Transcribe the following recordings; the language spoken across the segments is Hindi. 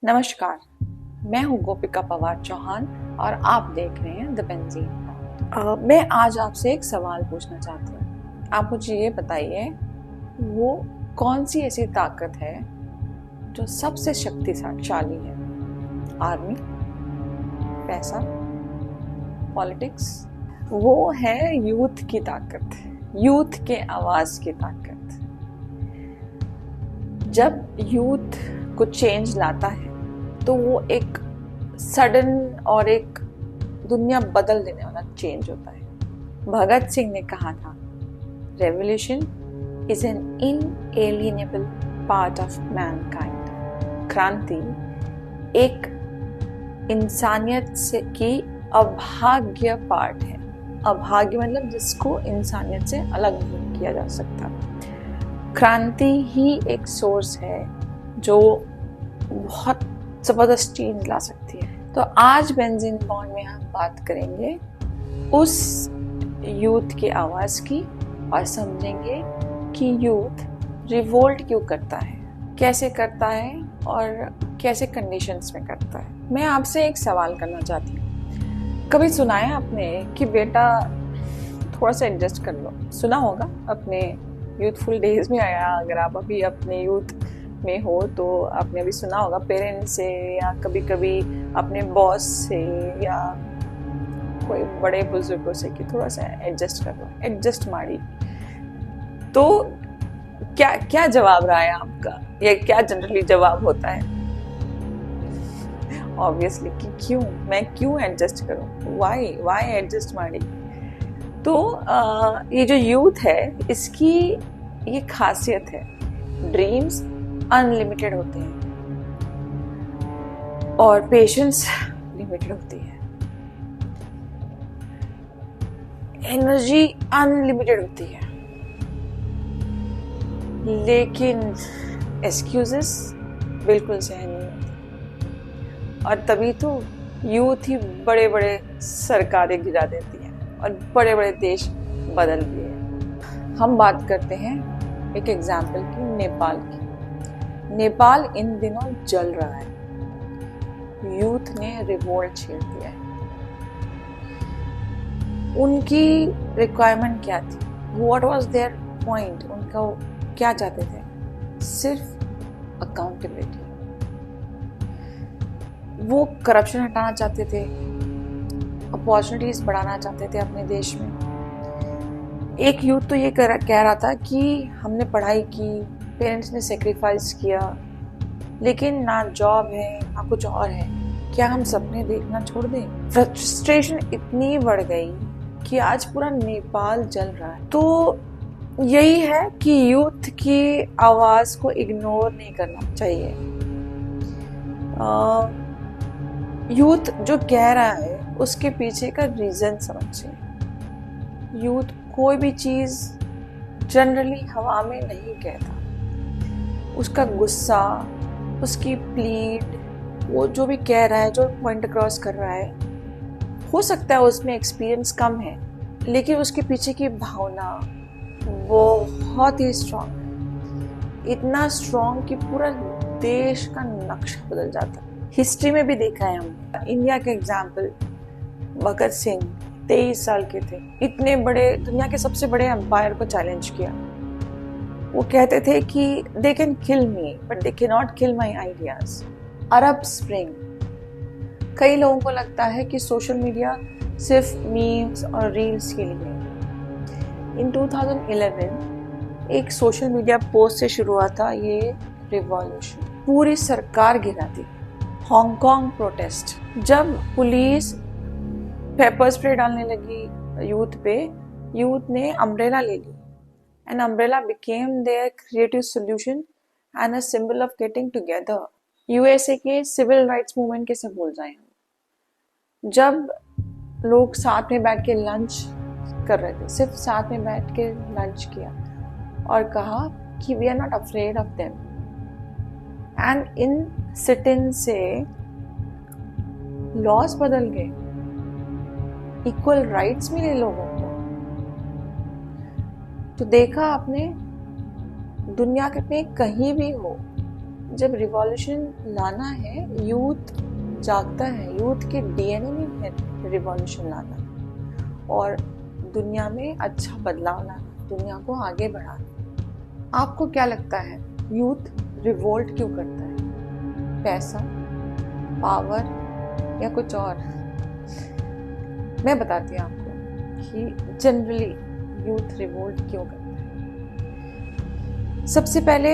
नमस्कार, मैं हूँ गोपिका पवार चौहान और आप देख रहे हैं द बेंजीन। मैं आज आपसे एक सवाल पूछना चाहती हूँ। आप मुझे ये बताइए, वो कौन सी ऐसी ताकत है जो सबसे शक्तिशाली है? आर्मी, पैसा, पॉलिटिक्स? वो है यूथ की ताकत, यूथ के आवाज की ताकत। जब यूथ कुछ चेंज लाता है तो वो एक सडन और एक दुनिया बदल देने वाला चेंज होता है। भगत सिंह ने कहा था, revolution is an inalienable part of mankind. क्रांति एक इंसानियत से की अभाग्य पार्ट है। अभाग्य मतलब जिसको इंसानियत से अलग नहीं किया जा सकता। क्रांति ही एक सोर्स है जो बहुत जबरदस्त चेंज ला सकती है। तो आज बेंजीन बॉन्ड में हम बात करेंगे उस यूथ की आवाज की और समझेंगे कि यूथ रिवोल्ट क्यों करता है, कैसे करता है और कैसे कंडीशंस में करता है। मैं आपसे एक सवाल करना चाहती हूँ। कभी सुना है आपने कि बेटा थोड़ा सा एडजस्ट कर लो? सुना होगा अपने यूथफुल डेज में आया। अगर आप अभी अपने यूथ में हो तो आपने अभी सुना होगा पेरेंट्स से या कभी कभी अपने बॉस से या कोई बड़े बुजुर्गों से कि थोड़ा सा एडजस्ट कर लो, एडजस्ट मारी। तो क्या क्या जवाब रहा है आपका? या क्या जनरली जवाब होता है? ऑब्वियसली कि क्यों, मैं क्यों एडजस्ट करूं, वाई एडजस्ट मारी। तो ये जो यूथ है इसकी ये खासियत है, ड्रीम्स अनलिमिटेड होते हैं और पेशेंस लिमिटेड होती है, एनर्जी अनलिमिटेड होती है, लेकिन एक्सक्यूजेस बिल्कुल सही नहीं होती। और तभी तो यूथ ही बड़े बड़े सरकारें गिरा देती है और बड़े बड़े देश बदल दिए। हम बात करते हैं एक एग्जाम्पल की, नेपाल की। नेपाल इन दिनों जल रहा है। यूथ ने रिवोल्ट छेड़ दिया है। उनकी रिक्वायरमेंट क्या थी? What was their point? उनका क्या चाहते थे? सिर्फ अकाउंटेबिलिटी। वो करप्शन हटाना चाहते थे, अपॉर्चुनिटीज बढ़ाना चाहते थे अपने देश में। एक यूथ तो ये कह रहा था कि हमने पढ़ाई की, पेरेंट्स ने सेक्रीफाइस किया, लेकिन ना जॉब है ना कुछ और है, क्या हम सपने देखना छोड़ दें? फ्रस्ट्रेशन इतनी बढ़ गई कि आज पूरा नेपाल जल रहा है। तो यही है कि यूथ की आवाज को इग्नोर नहीं करना चाहिए। यूथ जो कह रहा है उसके पीछे का रीजन समझिए। यूथ कोई भी चीज जनरली हवा में नहीं कहता। उसका गुस्सा, उसकी प्लीड, वो जो भी कह रहा है, जो पॉइंट अक्रॉस कर रहा है, हो सकता है उसमें एक्सपीरियंस कम है, लेकिन उसके पीछे की भावना वो बहुत ही स्ट्रांग है। इतना स्ट्रांग कि पूरा देश का नक्शा बदल जाता है। हिस्ट्री में भी देखा है हम। इंडिया के एग्जाम्पल, भगत सिंह 23 साल के थे, इतने बड़े दुनिया के सबसे बड़े एम्पायर को चैलेंज किया। वो कहते थे कि they can kill me but they can not kill my ideas. Arab spring. कई लोगों को लगता है कि सोशल मीडिया सिर्फ मीम्स और रील्स के लिए। इन 2011 एक सोशल मीडिया पोस्ट से शुरू हुआ था ये रिवॉल्यूशन। पूरी सरकार गिरा दी। हांगकांग प्रोटेस्ट, जब पुलिस पेपर स्प्रे डालने लगी यूथ पे, यूथ ने अम्ब्रेला ले ली। And umbrella became their creative solution and a symbol of getting together. USA के सिविल राइट्स मूवमेंट कैसे भूल जाएं हम? जब लोग साथ में बैठ के लंच कर रहे थे, सिर्फ साथ में बैठ के लंच किया और कहा कि we are not afraid of them. And in sit-in से लॉज बदल गए, इक्वल राइट्स मिले लोगों को। तो देखा आपने, दुनिया में कहीं भी हो, जब रिवॉल्यूशन लाना है, यूथ जागता है, यूथ के डीएनए में है रिवॉल्यूशन लाना और दुनिया में अच्छा बदलाव लाना, दुनिया को आगे बढ़ाना। आपको क्या लगता है यूथ रिवोल्ट क्यों करता है? पैसा, पावर या कुछ और? मैं बताती हूँ आपको कि जनरली यूथ रिवोल्ट क्यों करता है। सबसे पहले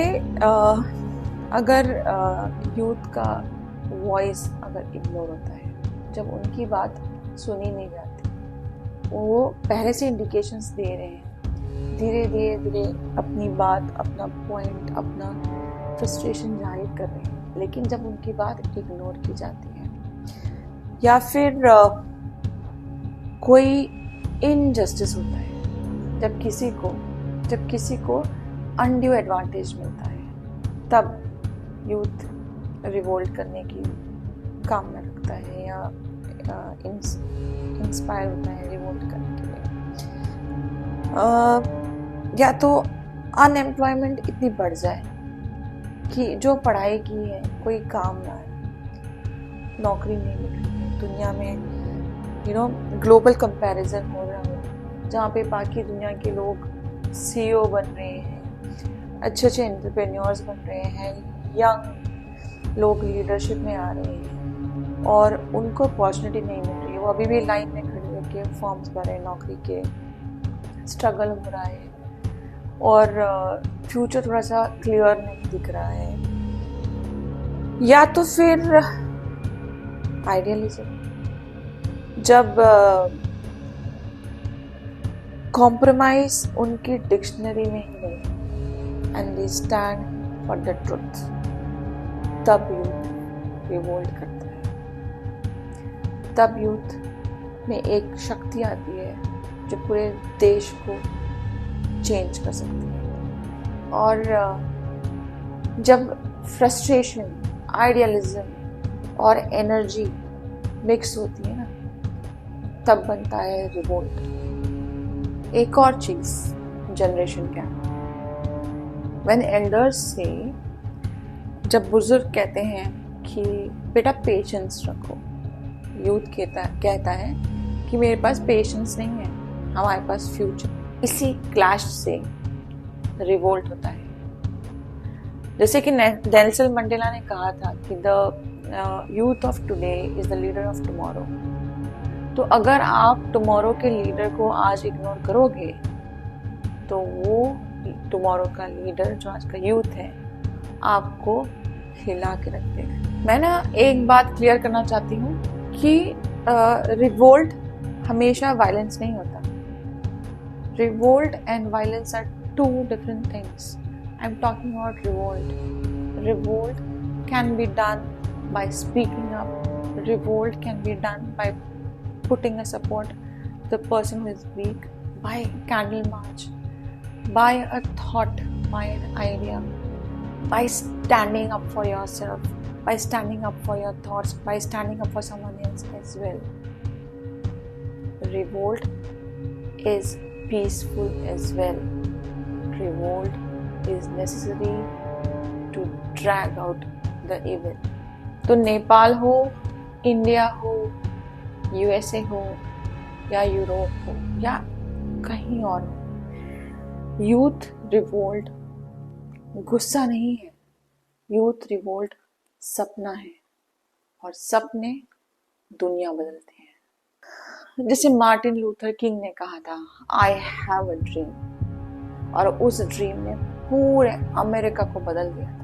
अगर यूथ का वॉइस अगर इग्नोर होता है, जब उनकी बात सुनी नहीं जाती, वो पहले से इंडिकेशंस दे रहे हैं, धीरे धीरे अपनी बात, अपना पॉइंट, अपना फ्रस्ट्रेशन जाहिर कर रहे हैं, लेकिन जब उनकी बात इग्नोर की जाती है या फिर कोई इनजस्टिस होता है, जब किसी को अनड्यू एडवांटेज मिलता है, तब यूथ रिवोल्ट करने की कामना रखता है या इंस्पायर होता है रिवोल्ट करने के लिए। या तो अनएम्प्लॉयमेंट इतनी बढ़ जाए कि जो पढ़ाई की है कोई काम ना है, नौकरी नहीं मिल रही है, दुनिया में ग्लोबल कंपैरिजन हो रहा है, जहाँ पे बाकी दुनिया के लोग सीईओ बन रहे हैं, अच्छे अच्छे एंटरप्रेन्योर्स बन रहे हैं, यंग लोग लीडरशिप में आ रहे हैं और उनको अपॉर्चुनिटी नहीं मिल रही है। वो अभी भी लाइन में खड़े होकर फॉर्म्स भर रहे हैं, नौकरी के स्ट्रगल हो रहा है और फ्यूचर थोड़ा सा क्लियर नहीं दिख रहा है। या तो फिर आइडियलिज्म, जब कॉम्प्रोमाइज उनकी डिक्शनरी में ही नहीं and they stand for the truth, तब यूथ रिवोल्ट करता है। तब यूथ में एक शक्ति आती है जो पूरे देश को चेंज कर सकती है। और जब फ्रस्ट्रेशन, आइडियलिज्म और एनर्जी मिक्स होती है ना, तब बनता है रिवोल्ट। एक और चीज जनरेशन गैप, व्हेन एल्डर्स से, जब बुजुर्ग कहते हैं कि बेटा पेशेंस रखो, यूथ कहता है कि मेरे पास पेशेंस नहीं है, हमारे पास फ्यूचर। इसी क्लैश से रिवोल्ट होता है। जैसे कि नेल्सन मंडेला ने कहा था कि the youth of today is the leader of tomorrow. तो अगर आप टुमारो के लीडर को आज इग्नोर करोगे तो वो टुमारो का लीडर जो आज का यूथ है आपको हिला के रख देगा। मैं ना एक बात क्लियर करना चाहती हूँ कि रिवोल्ट हमेशा वायलेंस नहीं होता। Revolt and violence are two different things. I am talking about revolt. Revolt can be done by speaking up. Revolt can be done by putting a support to the person who is weak, by candle march, by a thought, by an idea, by standing up for yourself, by standing up for your thoughts, by standing up for someone else as well. Revolt is peaceful as well. Revolt is necessary to drag out the evil. तो नेपाल हो, इंडिया हो, यूएसए हो या यूरोप हो या कहीं और हो, यूथ रिवोल्ट गुस्सा नहीं है, यूथ रिवोल्ट सपना है और सपने दुनिया बदलते हैं। जैसे मार्टिन लूथर किंग ने कहा था, आई हैव अ ड्रीम, और उस ड्रीम ने पूरे अमेरिका को बदल दिया था।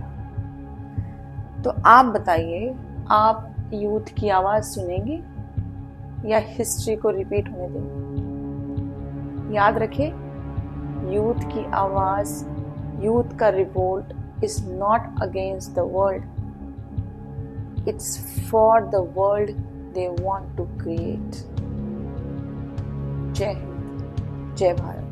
तो आप बताइए, आप यूथ की आवाज सुनेंगे या हिस्ट्री को रिपीट होने देंगे? याद रखें, यूथ की आवाज, यूथ का revolt is not against the world, it's for the world they want to create. जय हिंद, जय भारत।